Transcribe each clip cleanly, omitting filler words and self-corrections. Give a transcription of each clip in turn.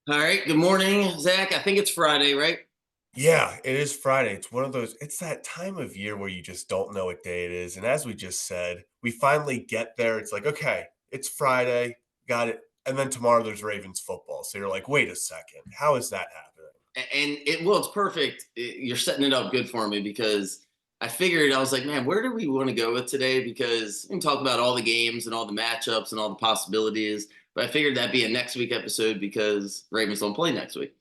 All right. Good morning, Zach. I think it's Friday, right? Yeah, it is Friday. It's one of those it's that time of year where you just don't know what day it is, and as we just said, we finally get there, it's like, "Okay, it's Friday, got it," and then tomorrow there's Ravens football, so you're like, "Wait a second, how is that happening?" And it's perfect. You're setting it up good for me because I figured I was like, man, where do we want to go with today? Because we can talk about all the games and all the matchups and all the possibilities. But I figured that'd be a next week episode because Ravens don't play next week.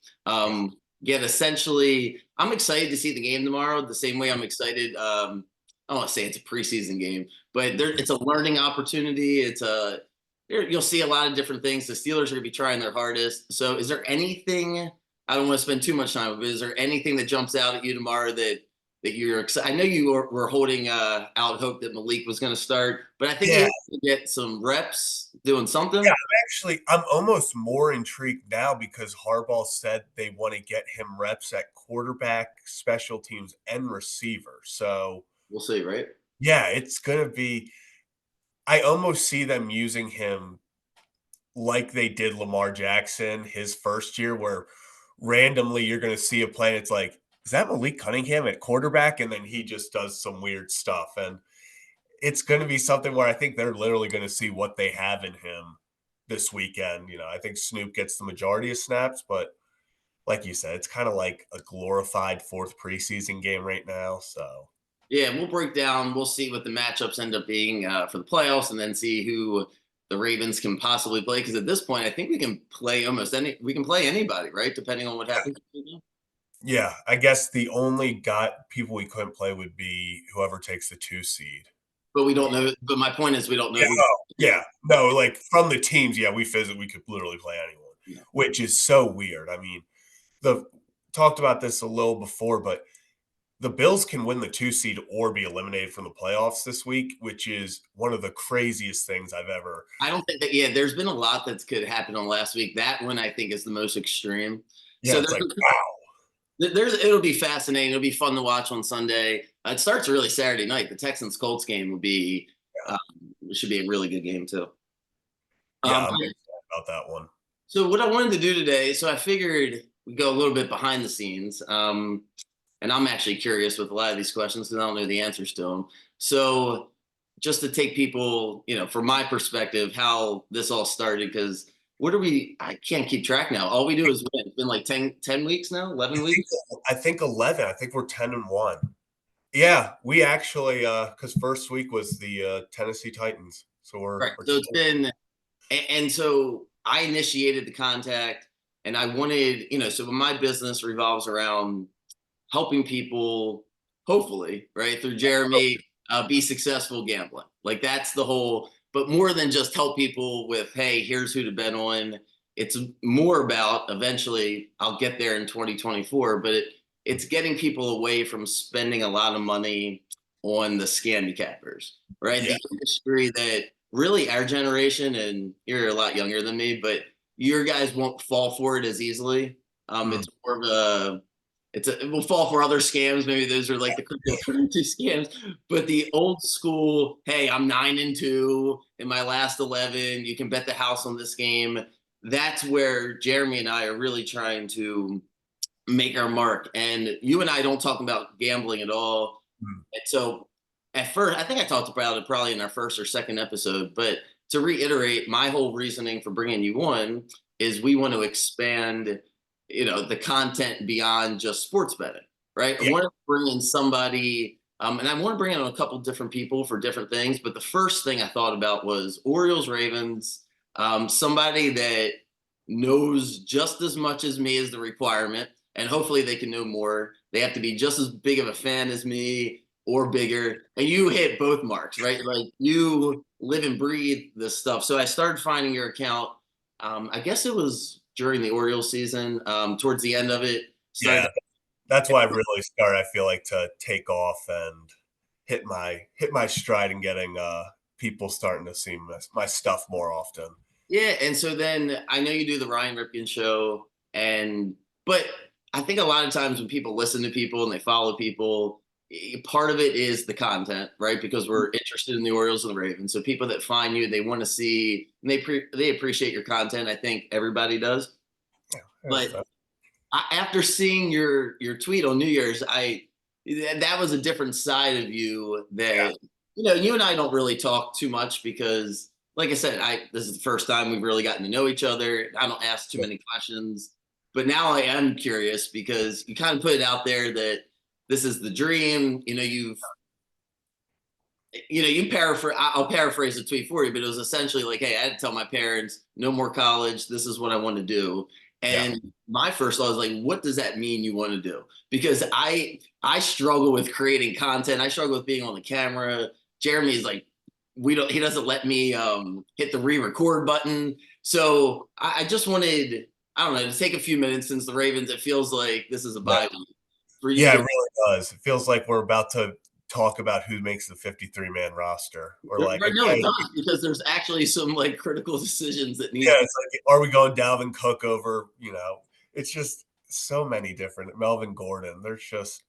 Yet essentially, I'm excited to see the game tomorrow. The same way I'm excited. I don't want to say it's a preseason game, but it's a learning opportunity. You'll see a lot of different things. The Steelers are going to be trying their hardest. So, is there anything? I don't want to spend too much time with it. Is there anything that jumps out at you tomorrow that you're excited? I know you were holding out hope that Malik was going to start, but I think he Yeah, has to get some reps doing yeah, something. I'm almost more intrigued now because Harbaugh said they wanna get him reps at quarterback, special teams, and receiver, so, We'll see, right? yeah, it's gonna be I almost see them using him like they did Lamar Jackson his first year, where randomly you're going to see a play and it's like, is that Malik Cunningham at quarterback? And then he just does some weird stuff. And it's going to be something where I think they're literally going to see what they have in him this weekend. I think Snoop gets the majority of snaps, but like you said, it's kind of like a glorified fourth preseason game right now. So Yeah, we'll break down. We'll see what the matchups end up being for the playoffs, and then see who the Ravens can possibly play. Because at this point, I think we can play almost any. We can play anybody, right? Depending on what happens. yeah, I guess the only people we couldn't play would be whoever takes the two seed. But we don't know. But my point is, we don't know Yeah, who. oh, Yeah, yeah. No, like, from the teams, yeah, we could literally play anyone, yeah. which is so weird. I mean, the talked about this a little before, but the Bills can win the 2 seed or be eliminated from the playoffs this week, which is one of the craziest things I've ever. I don't think that. Yeah, there's been a lot that could happen on last week. That one I think is the most extreme. Yeah, So it's like, wow. there's it'll be fascinating. It'll be fun to watch on Sunday. It starts really Saturday night. The Texans Colts game will be Yeah, um, should be a really good game too. yeah, Um, I'm excited about that one. so what I wanted to do today, so I figured we go a little bit behind the scenes. And I'm actually curious with a lot of these questions because I don't know the answers to them. So just to take people, from my perspective, how this all started, because what are we? I can't keep track now. All we do is win. It's been like 10 weeks now, 11 I think weeks. I think 11. I think we're 10-1. Yeah, we actually, because first week was the, Tennessee Titans, so we're Right. we're So it's been, and so I initiated the contact, and I wanted, so my business revolves around helping people, hopefully, right, through Jeremy, be successful gambling. Like that's the whole, but more than just help people with, hey, here's who to bet on. It's more about eventually, I'll get there in 2024, but it's getting people away from spending a lot of money on the scammy cappers, right? yeah, The industry that really our generation, and you're a lot younger than me, but your guys won't fall for it as easily. mm, It's more of a it will fall for other scams. Maybe those are like the cryptocurrency scams, but the old school, hey, I'm 9-2 in my last 11. You can bet the house on this game. That's where Jeremy and I are really trying to make our mark. And you and I don't talk about gambling at all. mm, And so at first, I think I talked about it probably in our first or second episode, but to reiterate, my whole reasoning for bringing you on is we want to expand, the content beyond just sports betting, right? I yeah, want to bring in somebody, and I want to bring in a couple different people for different things. But the first thing I thought about was Orioles, Ravens, somebody that knows just as much as me as the requirement, and hopefully they can know more. They have to be just as big of a fan as me or bigger. And you hit both marks, right? Like you live and breathe this stuff. So I started finding your account. I guess it was during the Orioles season, towards the end of it. Started. yeah. That's why I've really started, I feel like, to take off and hit my stride in getting, people starting to see my stuff more often. Yeah, and so then I know you do the Ryan Ripken show, but I think a lot of times when people listen to people and they follow people, part of it is the content, right? Because we're interested in the Orioles and the Ravens. So people that find you, they want to see, and they appreciate your content. I think everybody does. But That's- after seeing your tweet on New Year's, that was a different side of you yeah, that you and I don't really talk too much because, like I said, I this is the first time we've really gotten to know each other. I don't ask too many questions, but now I am curious because you kind of put it out there that this is the dream. You paraphrase. I'll paraphrase the tweet for you, but it was essentially like, "Hey, I had to tell my parents, no more college. This is what I want to do." yeah, And my first thought was like, "What does that mean? You want to do?" Because I struggle with creating content. I struggle with being on the camera. Jeremy's like, he doesn't let me hit the re-record button. So I just wanted, I don't know, to take a few minutes since the Ravens. It feels like this is a yeah. bye week for you Yeah, it to really does. It feels like we're about to talk about who makes the 53-man roster. We're like, right. No, it okay, does because there's actually some like critical decisions that need yeah, to be. it's like, are we going Dalvin Cook over, it's just so many different Melvin Gordon. It's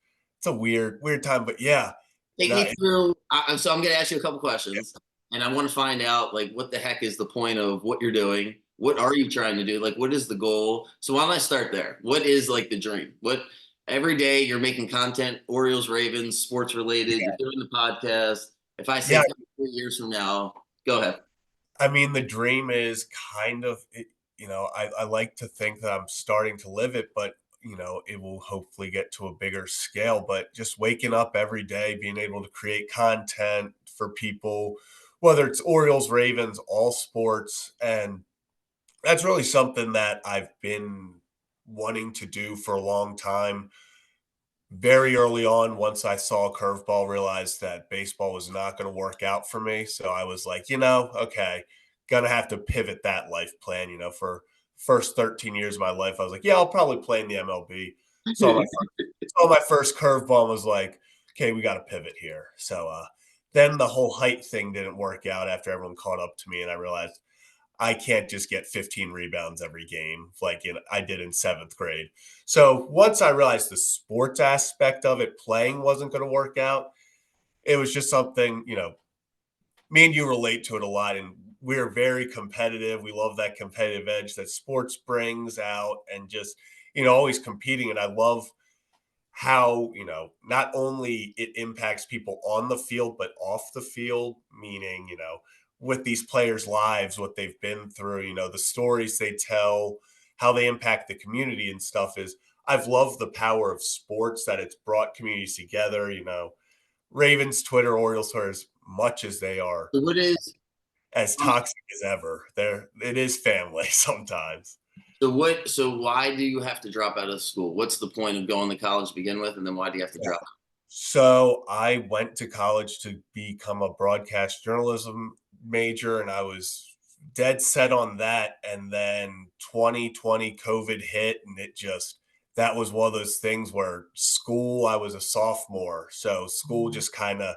a weird time, but yeah, Take no, me through. So I'm going to ask you a couple yeah, questions, and I want to find out like what the heck is the point of what you're doing? What are you trying to do? Like, what is the goal? So why don't I start there? What is like the dream? What every day you're making content, Orioles, Ravens, sports related. You're doing the podcast. If I say yeah. 3 years from now, go ahead. I mean, the dream is kind of, I like to think that I'm starting to live it, but it will hopefully get to a bigger scale. But just waking up every day, being able to create content for people, whether it's Orioles, Ravens, all sports. And that's really something that I've been wanting to do for a long time. Very early on, once I saw a curveball, realized that baseball was not going to work out for me. So I was like, okay, gonna have to pivot that life plan. For first 13 years of my life, I was like, yeah, I'll probably play in the MLB. Saw my first curveball and was like, okay, we got to pivot here. So then the whole height thing didn't work out after everyone caught up to me, and I realized I can't just get 15 rebounds every game like I did in seventh grade. So once I realized the sports aspect of it, playing wasn't going to work out, it was just something, me and you relate to it a lot. And we're very competitive. We love that competitive edge that sports brings out and just, always competing. And I love how not only it impacts people on the field but off the field, meaning with these players lives, what they've been through, the stories they tell, how they impact the community and stuff. Is I've loved the power of sports, that it's brought communities together. Ravens Twitter, Orioles Twitter, as much as they are So what is as toxic as ever, it is family sometimes. so why do you have to drop out of school? What's the point of going to college to begin with, and then why do you have to drop? So I went to college to become a broadcast journalism major, and I was dead set on that. And then 2020 COVID hit, and that was one of those things where school, I was a sophomore. So school just kind of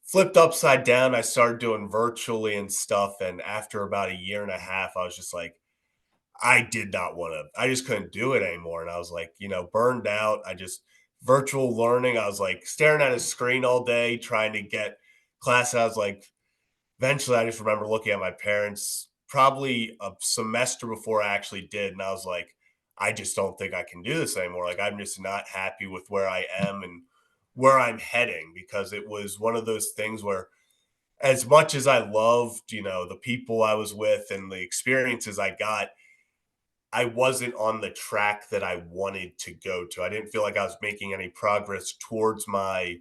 flipped upside down. I started doing virtually and stuff. And after about a year and a half, I was just like, I did not want to, I just couldn't do it anymore. And I was like, burned out. Virtual learning, I was like staring at a screen all day, trying to get class. I was like, eventually, I just remember looking at my parents probably a semester before I actually did. And I was like, I just don't think I can do this anymore. Like, I'm just not happy with where I am and where I'm heading, because it was one of those things where, as much as I loved, the people I was with and the experiences I got, I wasn't on the track that I wanted to go to. I didn't feel like I was making any progress towards my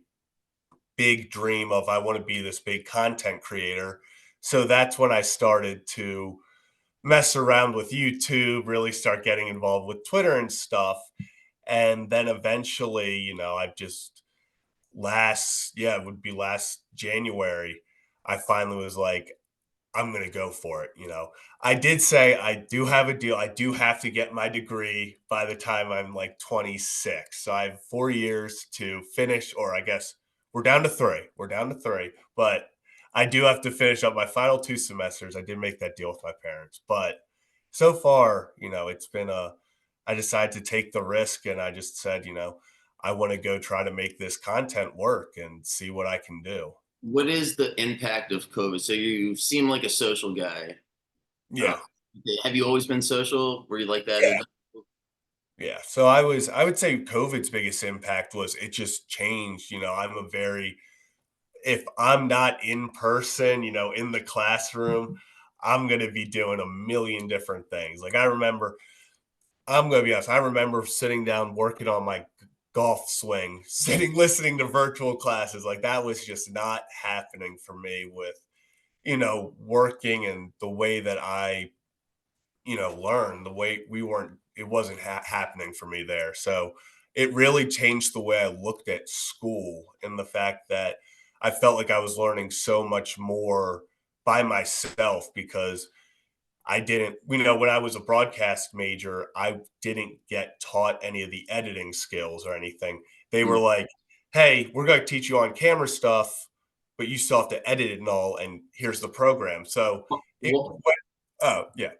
big dream of, I want to be this big content creator. So that's when I started to mess around with YouTube, really start getting involved with Twitter and stuff. And then eventually, I've just it would be last January, I finally was like, I'm going to go for it. I did say I do have a deal. I do have to get my degree by the time I'm like 26. So I have 4 years to finish, or I guess we're down to three. We're down to three, but I do have to finish up my final 2 semesters. I did make that deal with my parents, but so far, I decided to take the risk, and I just said, I want to go try to make this content work and see what I can do. What is the impact of COVID? So you seem like a social guy. Uh, Yeah. have you always been social? Were you like that? Yeah. Yeah. So I would say COVID's biggest impact was it just changed. I'm a very, if I'm not in person, in the classroom, I'm going to be doing a million different things. Like I'm going to be honest, I remember sitting down working on my golf swing, sitting, listening to virtual classes. Like that was just not happening for me with, working and the way that I, learn the way we weren't, it wasn't happening for me there. So it really changed the way I looked at school and the fact that I felt like I was learning so much more by myself because I didn't, when I was a broadcast major, I didn't get taught any of the editing skills or anything. They were Mm. like, hey, we're going to teach you on camera stuff, but you still have to edit it and all. And here's the program. So it Well, went, oh, yeah.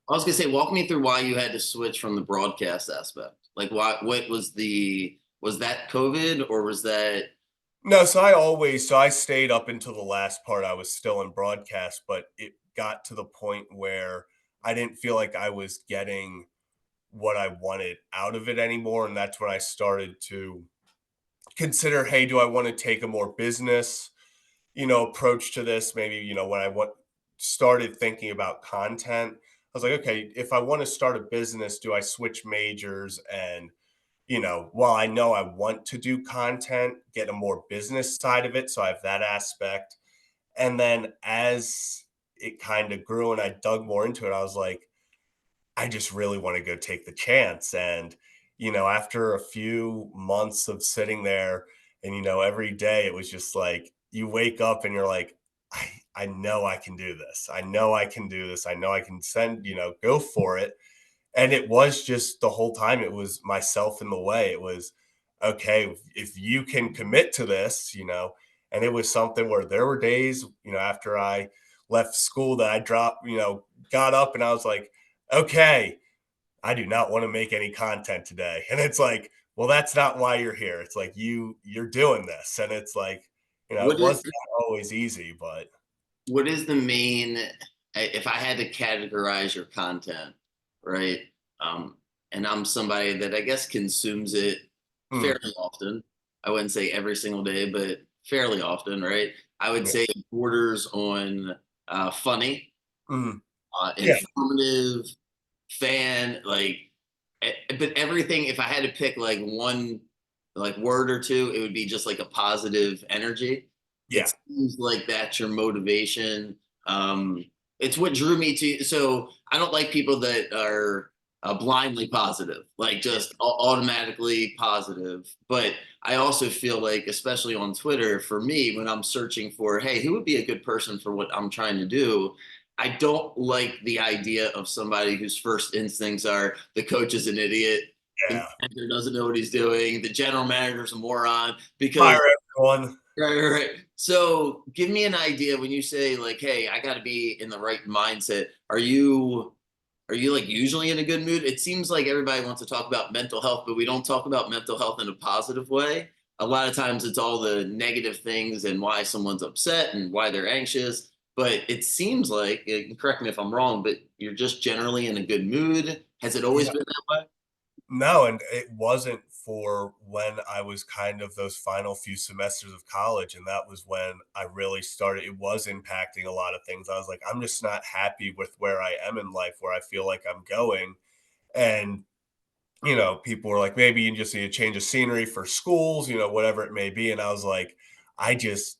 I was gonna say, walk me through why you had to switch from the broadcast aspect. Like, why? What was was that COVID or was that? No, so I stayed up until the last part. I was still in broadcast, but it got to the point where I didn't feel like I was getting what I wanted out of it anymore. And that's when I started to consider, hey, do I want to take a more business, approach to this? Maybe, when started thinking about content, I was like, okay, if I want to start a business, do I switch majors and while I know I want to do content, get a more business side of it. So I have that aspect. And then as it kind of grew and I dug more into it, I was like, I just really want to go take the chance. And, after a few months of sitting there and, every day it was just like you wake up and you're like, I know I can do this. I know I can do this. I know I can go for it. And it was just the whole time, it was myself in the way. It was, okay, if you can commit to this, and it was something where there were days, after I left school that I dropped, got up and I was like, okay, I do not want to make any content today. And it's like, well, that's not why you're here. It's like you're doing this. And it's like, it What is wasn't always easy, but what is the main? If I had to categorize your content, right? Um, and I'm somebody that I guess consumes it mm, fairly often. I wouldn't say every single day, but fairly often, right? I would yeah. say it borders on funny, Mm, yeah. informative, fan, like, but everything. If I had to pick like one, like word or two, it would be just like a positive energy. It Yeah. seems like that's your motivation. Um, it's what drew me to. So I don't like people that are blindly positive, like just automatically positive. But I also feel like, especially on Twitter, for me, when I'm searching for, hey, who would be a good person for what I'm trying to do, I don't like the idea of somebody whose first instincts are the coach is an idiot, the Yeah. manager doesn't know what he's doing, the general manager's a moron. Because Fire everyone. right. So give me an idea when you say like, hey, I got to be in the right mindset. Are you like usually in a good mood? It seems like everybody wants to talk about mental health, but we don't talk about mental health in a positive way. A lot of times it's all the negative things and why someone's upset and why they're anxious. But it seems like, correct me if I'm wrong, but you're just generally in a good mood. Has it always Yeah. been that way? No, and it wasn't for when I was kind of those final few semesters of college, and that was when I really started it was impacting a lot of things. I was like, I'm just not happy with where I am in life, where I feel like I'm going. And, people were like, maybe you just need a change of scenery for schools, whatever it may be. And I was like, I just,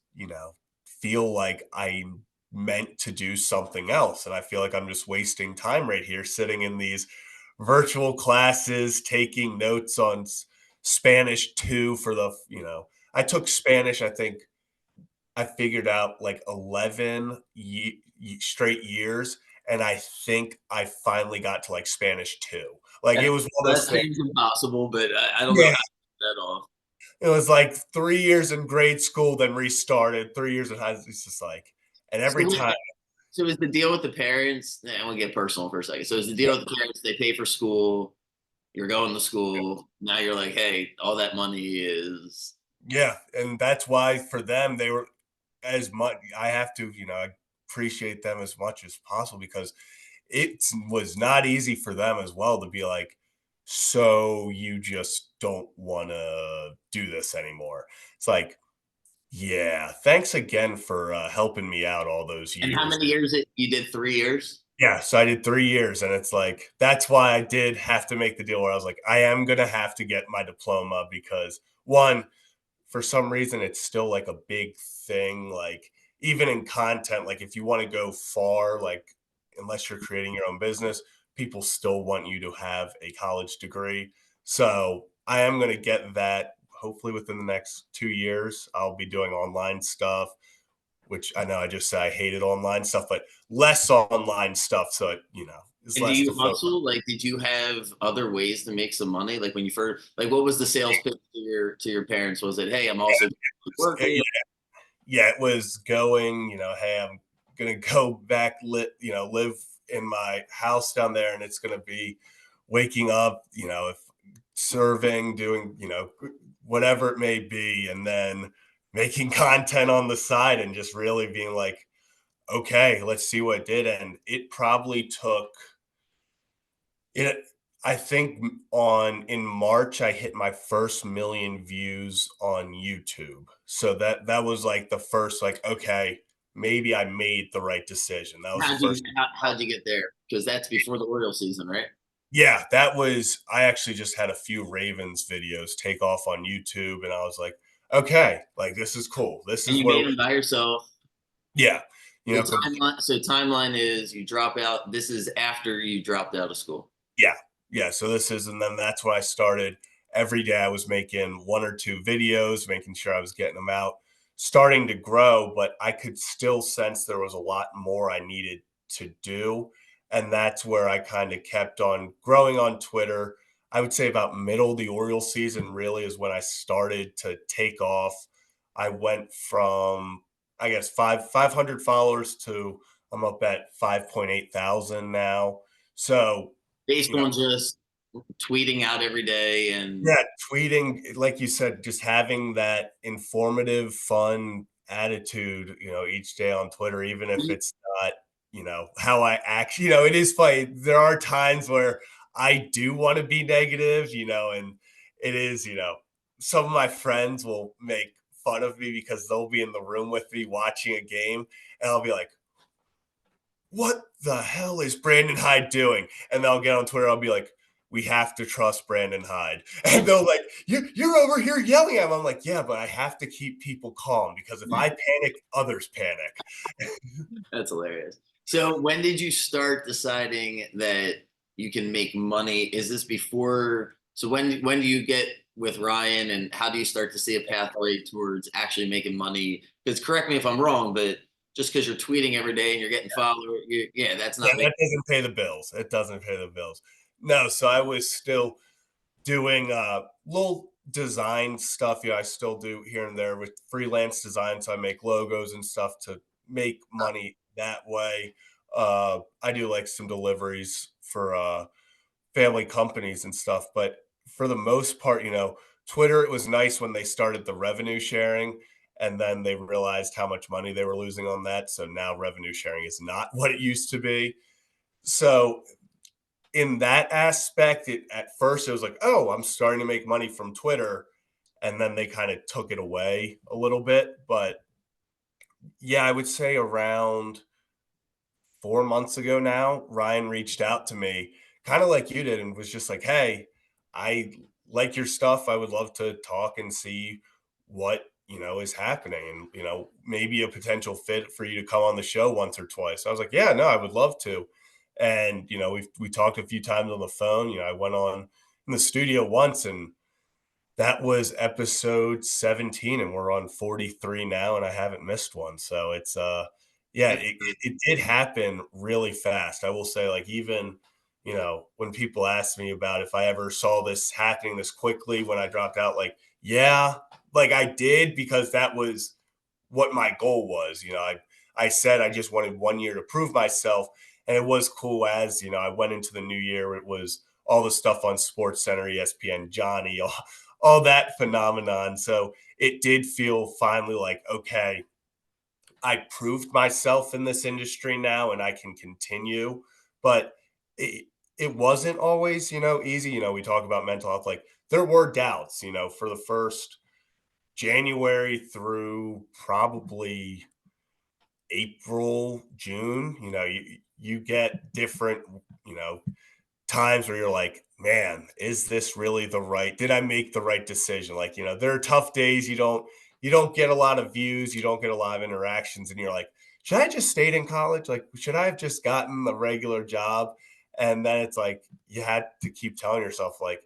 feel like I'm meant to do something else. And I feel like I'm just wasting time right here sitting in these virtual classes, taking notes on Spanish 2 for I took Spanish, I think I figured out like 11 straight years. And I think I finally got to like Spanish 2. Like it That, was one of that those things. seems impossible, but I don't know how Yeah. to pull that off. It was like 3 years in grade school, then restarted, 3 years in high school. It's just like, and So every time, So is the deal with the parents? I want to get personal for a second. So is the deal with the parents? They pay for school. You're going to school. Now you're like, hey, all that money is. yeah. And that's why for them, they were as much, I have to, appreciate them as much as possible because it was not easy for them as well to be like, so you just don't want to do this anymore. It's like, yeah, thanks again for helping me out all those And how years. many years you did? 3 years? Yeah, so I did 3 years, and it's like that's why I did have to make the deal where I was like, I am gonna have to get my diploma because one, for some reason, it's still like a big thing. Like even in content, like if you want to go far, like unless you're creating your own business, people still want you to have a college degree. So I am going to get that hopefully within the next 2 years. I'll be doing online stuff, which I know I just said I hated online stuff, but less online stuff. So it, is And do less to you focus. hustle? Like, did you have other ways to make some money? Like when you first, like, what was the sales pitch to your parents? Was it, hey, I'm also working? Yeah, it was going, hey, I'm gonna go back live in my house down there, and it's gonna be waking up, if serving, doing, whatever it may be, and then making content on the side and just really being like, okay, let's see what it did. And it probably took it I think on in March I hit my first million views on YouTube. So that was like the first like, okay, maybe I made the right decision. That was the first. How'd you get there? Because that's before the Orioles season, right? Yeah, that was I actually just had a few Ravens videos take off on YouTube and I was like, okay, like this is cool. This And is you where made them by yourself. yeah, So complete. timeline is you drop out. This is after you dropped out of school. Yeah. Yeah. So this is, and then that's when I started. Every day I was making one or two videos, making sure I was getting them out, starting to grow, but I could still sense there was a lot more I needed to do. And that's where I kind of kept on growing on Twitter. I would say about middle of the Orioles season really is when I started to take off. I went from, I guess, 500 followers to I'm up at 5.8 thousand now. So, Based you know, on just tweeting out every day and yeah, tweeting, like you said, just having that informative, fun attitude, each day on Twitter, even if it's not, how I actually, it is funny. There are times where I do want to be negative, and it is, some of my friends will make fun of me because they'll be in the room with me watching a game and I'll be like, what the hell is Brandon Hyde doing? And they'll get on Twitter. I'll be like, we have to trust Brandon Hyde. And they'll like, you're over here yelling at him. I'm like, yeah, but I have to keep people calm because if I panic, others panic. that's hilarious. So when did you start deciding that you can make money? Is this before? So when do you get with Ryan, and how do you start to see a pathway towards actually making money? Because correct me if I'm wrong, but just because you're tweeting every day and you're getting followers, yeah, that's Yeah, not making. that doesn't pay the bills. It doesn't pay the bills. No, so I was still doing little design stuff. Yeah, I still do here and there with freelance design. So I make logos and stuff to make money that way. I do like some deliveries for family companies and stuff. But for the most part, Twitter, it was nice when they started the revenue sharing and then they realized how much money they were losing on that. So now revenue sharing is not what it used to be. So in that aspect, at first it was like, oh, I'm starting to make money from Twitter. And then they kind of took it away a little bit. But yeah, I would say around 4 months ago now, Ryan reached out to me, kind of like you did, and was just like, "Hey, I like your stuff. I would love to talk and see what is happening, and maybe a potential fit for you to come on the show once or twice." I was like, "Yeah, no, I would love to." And we talked a few times on the phone. I went on in the studio once, and that was episode 17, and we're on 43 now, and I haven't missed one. So it's yeah, it did happen really fast. I will say, like, even when people ask me about if I ever saw this happening this quickly when I dropped out, like, yeah, like I did because that was what my goal was. I said I just wanted 1 year to prove myself, and it was cool as I went into the new year. It was all the stuff on Sports Center, ESPN, Johnny, all that phenomenon. So it did feel finally like, okay, I proved myself in this industry now and I can continue. But it wasn't always, easy. We talk about mental health, like there were doubts, for the first January through probably April, June, you get different, you know, times where you're like, man, is this really did I make the right decision? Like, there are tough days you don't get a lot of views, you don't get a lot of interactions, and you're like, should I have just stayed in college? Like, should I have just gotten a regular job? And then it's like you had to keep telling yourself, like,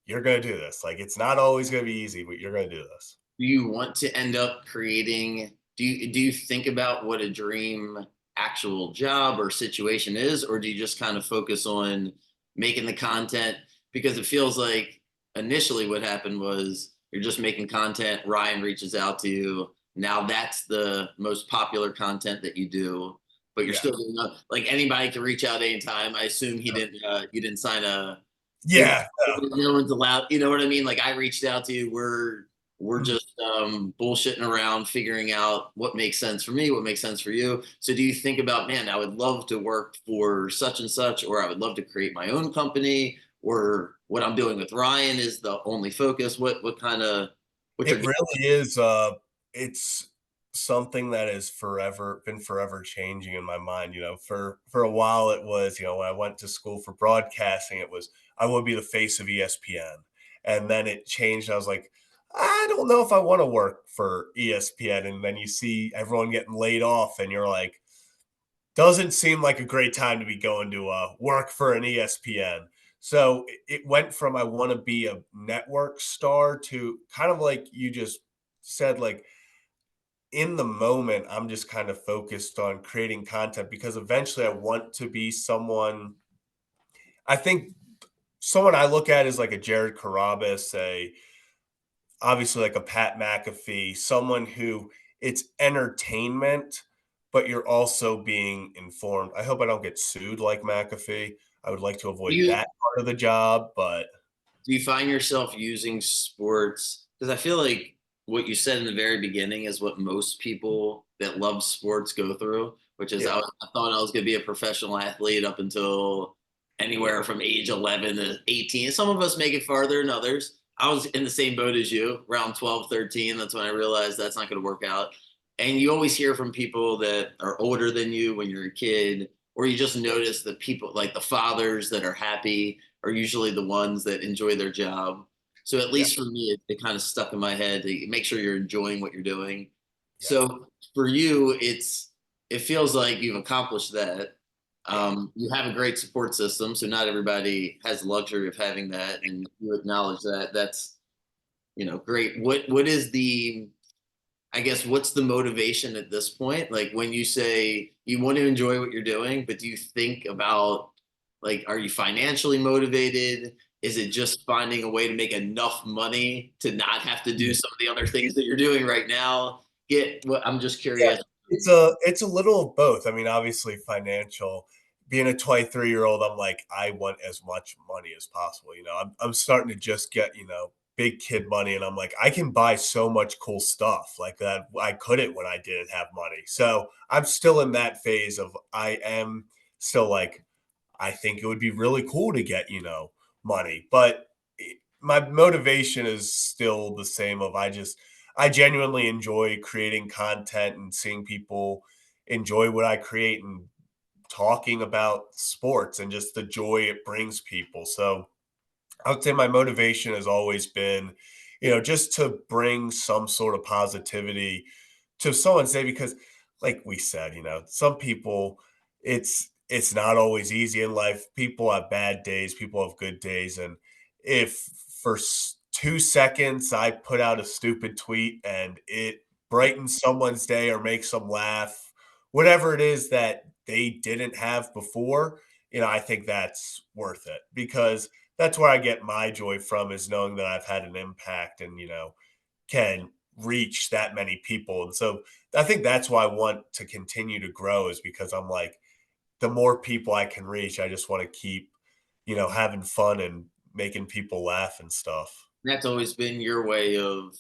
you're gonna do this. Like, it's not always gonna be easy, but you're gonna do this. Do you want to end up creating, do you think about what a dream actual job or situation is, or do you just kind of focus on making the content? Because it feels like initially what happened was you're just making content, Ryan reaches out to you, now that's the most popular content that you do, but you're Yeah. still doing like anybody can reach out anytime. I assume he didn't you didn't sign a, you know, Yeah. no one's allowed, you know what I mean? Like I reached out to you, we're Mm. just bullshitting around, figuring out what makes sense for me, what makes sense for you. So do you think about, man, I would love to work for such and such, or I would love to create my own company, or what I'm doing with Ryan is the only focus? What kind of what's It your really is, it's something that has forever changing in my mind. For a while it was, when I went to school for broadcasting, it was I would be the face of ESPN. And then it changed. I was like, I don't know if I want to work for ESPN. And then you see everyone getting laid off, and you're like, doesn't seem like a great time to be going to work for an ESPN. So it went from I want to be a network star to kind of like you just said, like in the moment, I'm just kind of focused on creating content because eventually I want to be someone. I think someone I look at is like a Jared Carabas, obviously like a Pat McAfee, someone who it's entertainment, but you're also being informed. I hope I don't get sued like McAfee. I would like to do avoid you that part of the job, but do you find yourself using sports? Because I feel like what you said in the very beginning is what most people that love sports go through, which is yeah, I thought I was going to be a professional athlete up until anywhere from age 11 to 18. Some of us make it farther than others. I was in the same boat as you, around 12, 13. That's when I realized that's not going to work out. And you always hear from people that are older than you when you're a kid, or you just notice the people like the fathers that are happy are usually the ones that enjoy their job. So at yeah, least for me, it kind of stuck in my head to make sure you're enjoying what you're doing. yeah, So for you, it feels like you've accomplished that. yeah. You have a great support system, so not everybody has the luxury of having that, and you acknowledge that. That's great. What is the I guess what's the motivation at this point? Like when you say you want to enjoy what you're doing, but do you think about like are you financially motivated? Is it just finding a way to make enough money to not have to do some of the other things that you're doing right now? Get what I'm just Yeah, curious. it's a little of both. I mean, obviously financial. Being a 23-year-old, I'm like, I want as much money as possible. I'm starting to just get, big kid money, and I'm like, I can buy so much cool stuff like that I couldn't when I didn't have money. So I'm still in that phase of I am still like, I think it would be really cool to get, money. But my motivation is still the same of I genuinely enjoy creating content and seeing people enjoy what I create and talking about sports and just the joy it brings people. So I would say my motivation has always been, just to bring some sort of positivity to someone's day because like we said, some people it's not always easy in life. People have bad days, people have good days. And if for 2 seconds I put out a stupid tweet and it brightens someone's day or makes them laugh, whatever it is that they didn't have before, I think that's worth it because that's where I get my joy from is knowing that I've had an impact and, can reach that many people. And so I think that's why I want to continue to grow is because I'm like, the more people I can reach, I just want to keep, having fun and making people laugh and stuff. That's always been your way of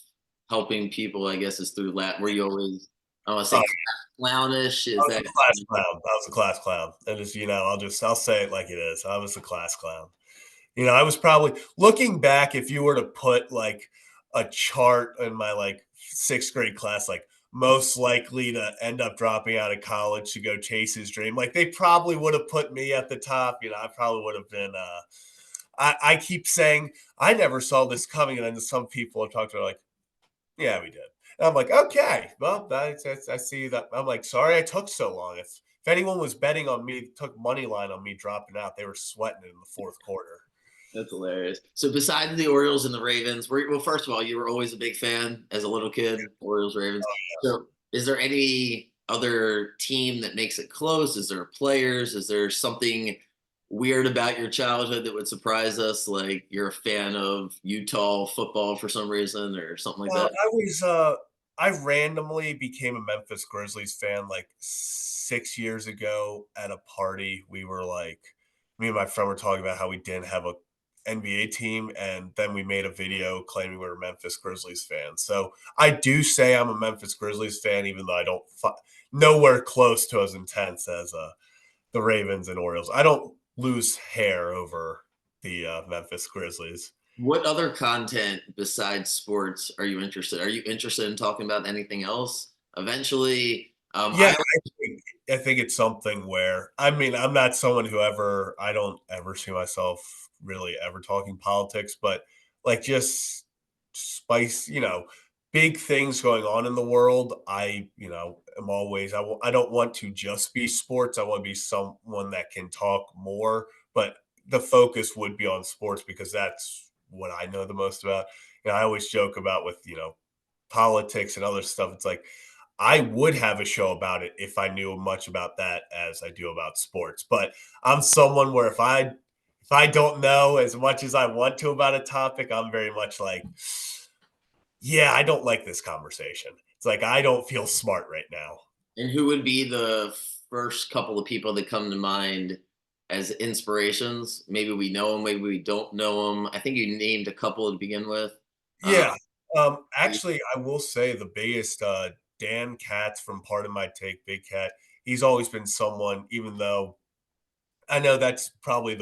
helping people, I guess, is through where you always I want to say clownish. I Is was that a class clown. I was a class clown. And just, I'll say it like it is. I was a class clown. I was probably looking back, if you were to put like a chart in my like sixth grade class, like most likely to end up dropping out of college to go chase his dream, like they probably would have put me at the top. I probably would have been I keep saying I never saw this coming, and then some people have talked to like, yeah, we did. And I'm like, okay, well, I see that. I'm like, sorry I took so long. If anyone was betting on me, took money line on me dropping out, they were sweating it in the fourth quarter. That's hilarious. So besides the Orioles and the Ravens, well, first of all, you were always a big fan as a little kid, Orioles, Ravens. So is there any other team that makes it close? Is there players? Is there something weird about your childhood that would surprise us? Like you're a fan of Utah football for some reason or something like that? I randomly became a Memphis Grizzlies fan like 6 years ago at a party. We were like, me and my friend were talking about how we didn't have a NBA team, and then we made a video claiming we were Memphis Grizzlies fans. So I do say I'm a Memphis Grizzlies fan, even though I don't nowhere close to as intense as the Ravens and Orioles. I don't lose hair over the Memphis Grizzlies. What other content besides sports are you interested? Are you interested in talking about anything else eventually? Yeah, I think it's something where I mean, I'm not someone who I don't ever see myself really ever talking politics, but like just spice, big things going on in the world. Am always I don't want to just be sports. I want to be someone that can talk more, but the focus would be on sports because that's what I know the most about. I always joke about with, politics and other stuff. It's like I would have a show about it if I knew much about that as I do about sports. But I'm someone where if I don't know as much as I want to about a topic, I'm very much like, yeah, I don't like this conversation. It's like I don't feel smart right now. And who would be the first couple of people that come to mind as inspirations? Maybe we know them, maybe we don't know them. I think you named a couple to begin with. Um, Yeah. Actually, I will say the biggest Dan Katz from Part of My Take, Big Cat. He's always been someone, even though I know that's probably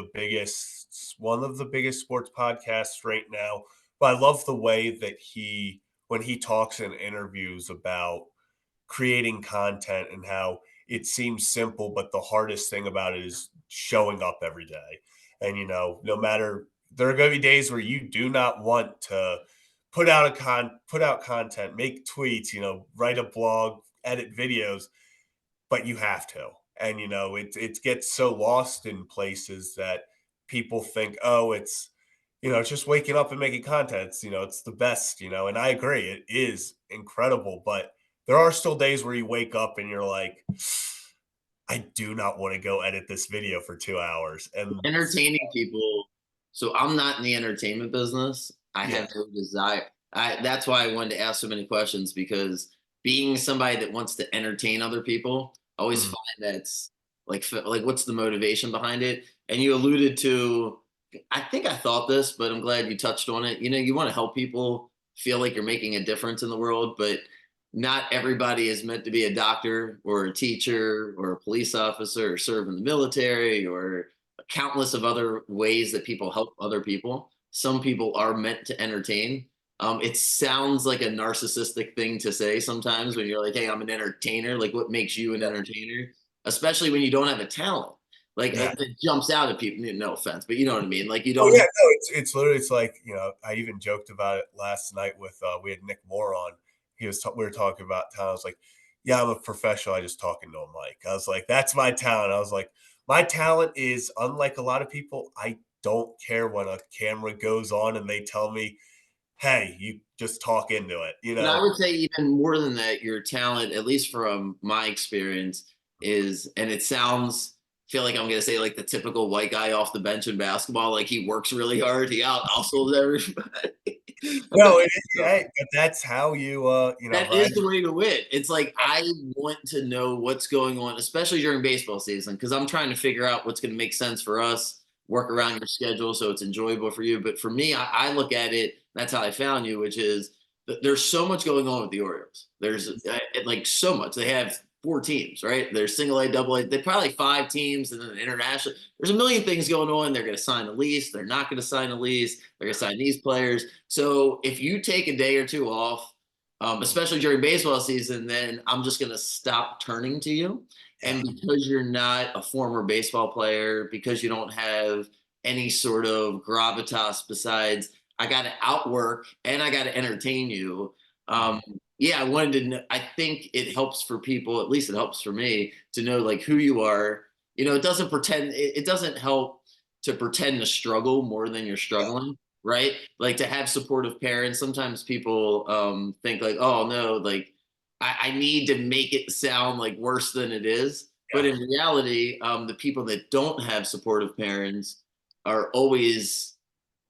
one of the biggest sports podcasts right now. But I love the way that when he talks in interviews about creating content and how it seems simple, but the hardest thing about it is showing up every day. And, no matter, there are going to be days where you do not want to put out content, make tweets, write a blog, edit videos, but you have to. And it gets so lost in places that people think, oh, it's just waking up and making content. It's the best, and I agree, it is incredible, but there are still days where you wake up and you're like, I do not want to go edit this video for 2 hours. And entertaining people. So I'm not in the entertainment business. I yeah, have no desire. That's why I wanted to ask so many questions because being somebody that wants to entertain other people, I always mhm, find that's like what's the motivation behind it? And you alluded to, I think I thought this, but I'm glad you touched on it. You want to help people feel like you're making a difference in the world, but not everybody is meant to be a doctor or a teacher or a police officer or serve in the military or countless of other ways that people help other people. Some people are meant to entertain. It sounds like a narcissistic thing to say sometimes when you're like, hey, I'm an entertainer. Like, what makes you an entertainer? Especially when you don't have a talent. Like, yeah. it jumps out at people. No offense, but you know what I mean? Like, you Oh don't. yeah, no, it's literally it's like, I even joked about it last night with we had Nick Moore on. We were talking about talent. I was like, yeah, I'm a professional. I just talk into a mic. I was like, that's my talent. I was like, my talent is unlike a lot of people. I don't care when a camera goes on and they tell me, hey, you just talk into it. And I would say even more than that, your talent, at least from my experience, is, and it sounds, feel like I'm going to say like the typical white guy off the bench in basketball, like he works really hard, he out hustles everybody. No, it is, hey, but that's how you That ride. is the way to win. It's like I want to know what's going on, especially during baseball season, because I'm trying to figure out what's going to make sense for us, work around your schedule so it's enjoyable for you. But for me, I look at it, that's how I found you, which is there's so much going on with the Orioles. There's like so much. They have 4 teams, right? There's single A, double A. They probably 5 teams, and then international. There's a million things going on. They're going to sign a lease. They're not going to sign a lease. They're going to sign these players. So if you take a day or two off, especially during baseball season, then I'm just going to stop turning to you. And because you're not a former baseball player, because you don't have any sort of gravitas besides I got to outwork and I got to entertain you. Yeah, I wanted to know, I think it helps for people, at least it helps for me to know like who you are. It doesn't pretend, it doesn't help to pretend to struggle more than you're struggling, right? Like to have supportive parents. Sometimes people think like, oh no, like I need to make it sound like worse than it is. But in reality, the people that don't have supportive parents are always,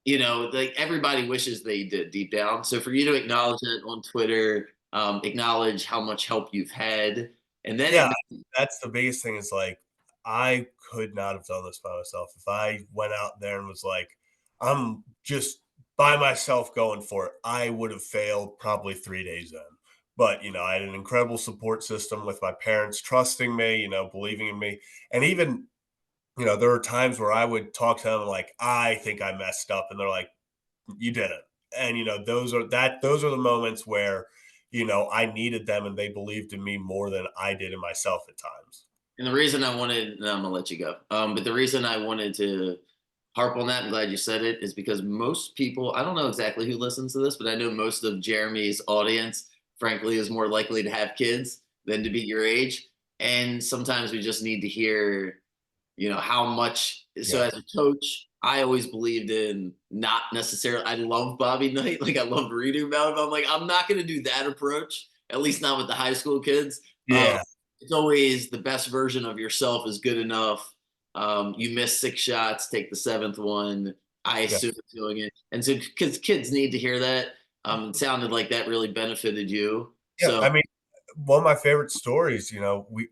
like everybody wishes they did deep down. So for you to acknowledge it on Twitter, acknowledge how much help you've had, and then Yeah, that's the biggest thing is like I could not have done this by myself. If I went out there and was like, I'm just by myself going for it, I would have failed probably 3 days in. But I had an incredible support system with my parents trusting me, believing in me. And even, there were times where I would talk to them like, I think I messed up. And they're like, you didn't. And those are the moments where, I needed them and they believed in me more than I did in myself at times. and the reason I wanted, and I'm gonna let you go. But the reason I wanted to harp on that, I'm glad you said it, is because most people, I don't know exactly who listens to this, but I know most of Jeremy's audience, frankly, is more likely to have kids than to be your age. And sometimes we just need to hear, how much. So Yeah. as a coach, I always believed in not necessarily, I love Bobby Knight. Like I love reading about him. I'm like, I'm not going to do that approach, at least not with the high school kids. Um, Yeah. it's always the best version of yourself is good enough. You miss 6 shots, take the seventh one. I Yeah. assume it's doing it. And so, because kids need to hear that. It sounded like that really benefited you. Yeah. So, I mean, one of my favorite stories,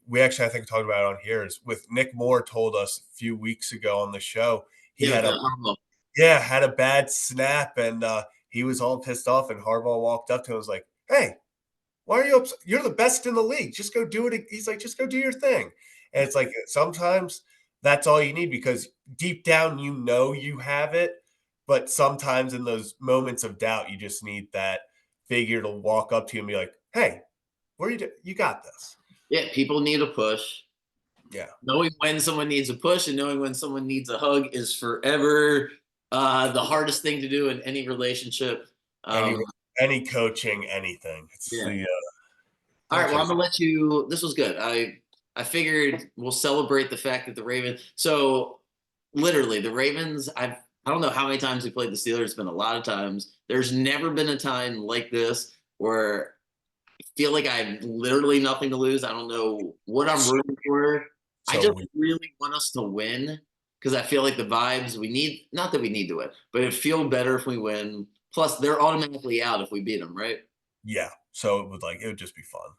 we actually I think talked about it on here is with Nick Moore told us a few weeks ago on the show. He yeah, had a had a bad snap and he was all pissed off and Harbaugh walked up to him and was like, "Hey, why are you upset? You're the best in the league. Just go do it." He's like, "Just go do your thing." And it's like sometimes that's all you need because deep down you have it, but sometimes in those moments of doubt you just need that figure to walk up to you and be like, "Hey, what are you doing? You got this." yeah, people need a push. Yeah. Knowing when someone needs a push and knowing when someone needs a hug is forever the hardest thing to do in any relationship. Any Um, any coaching, anything. It's yeah. the All right. Well, coaching. I'm gonna let you. This was good. I figured we'll celebrate the fact that the Ravens. So literally, the Ravens. I don't know how many times we played the Steelers. It's been a lot of times. There's never been a time like this where I feel like I have literally nothing to lose. I don't know what I'm rooting for. I So just really want us to win because I feel like the vibes we need, not that we need to win, but it feel better if we win. Plus, they're automatically out if we beat them, right? yeah. So it would just be fun,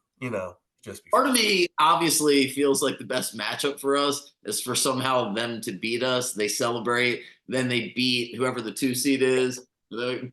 just be Part fun. of me obviously feels like the best matchup for us is for somehow them to beat us. They celebrate, then they beat whoever the 2 seed is.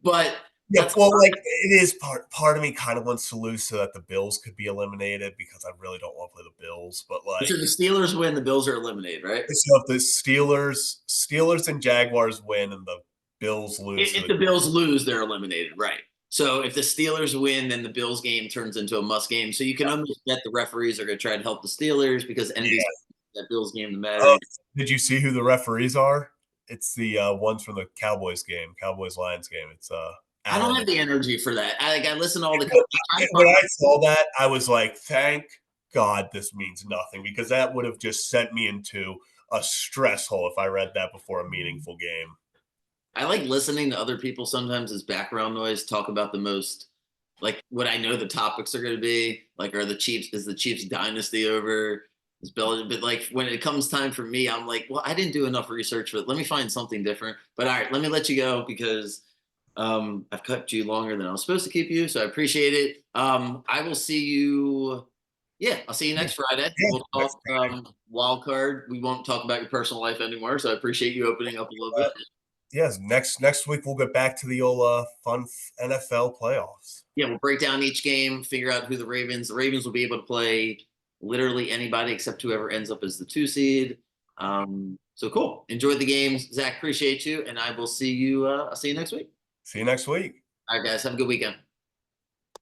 But Yeah, that's well, like it is part of me kind of wants to lose so that the Bills could be eliminated because I really don't want to play the Bills. But so like, the Steelers win, the Bills are eliminated, right? so if the Steelers and Jaguars win and the Bills lose to If the the Bills lose, they're eliminated, right? So if the Steelers win, then the Bills game turns into a must game. So you can almost bet the referees are going to try to help the Steelers because NBC that Bills game to matter. oh, did you see who the referees are? It's the ones from the Cowboys game, Cowboys Lions game. It's I don't Allen. have the energy for that. I listen to all the. When I saw that, I was like, thank God this means nothing because that would have just sent me into a stress hole if I read that before a meaningful game. I like listening to other people sometimes as background noise talk about the most, like what I know the topics are going to be. Like, are the Chiefs, is the Chiefs dynasty over? Is Belichick, but like when it comes time for me, I'm like, well, I didn't do enough research for it. Let me find something different. But all right, let me let you go because I've kept you longer than I was supposed to keep you. So I appreciate it. I will see you. Yeah, I'll see you next Friday. Yeah, We'll talk wild card. We won't talk about your personal life anymore. So I appreciate you opening up a little bit. yes, next week we'll get back to the old fun NFL playoffs. Yeah, we'll break down each game, figure out who the Ravens will be able to play literally anybody except whoever ends up as the 2 seed. So cool. Enjoy the games. Zach, appreciate you. And I will see you, I'll see you next week. See you next week. All right, guys. Have a good weekend.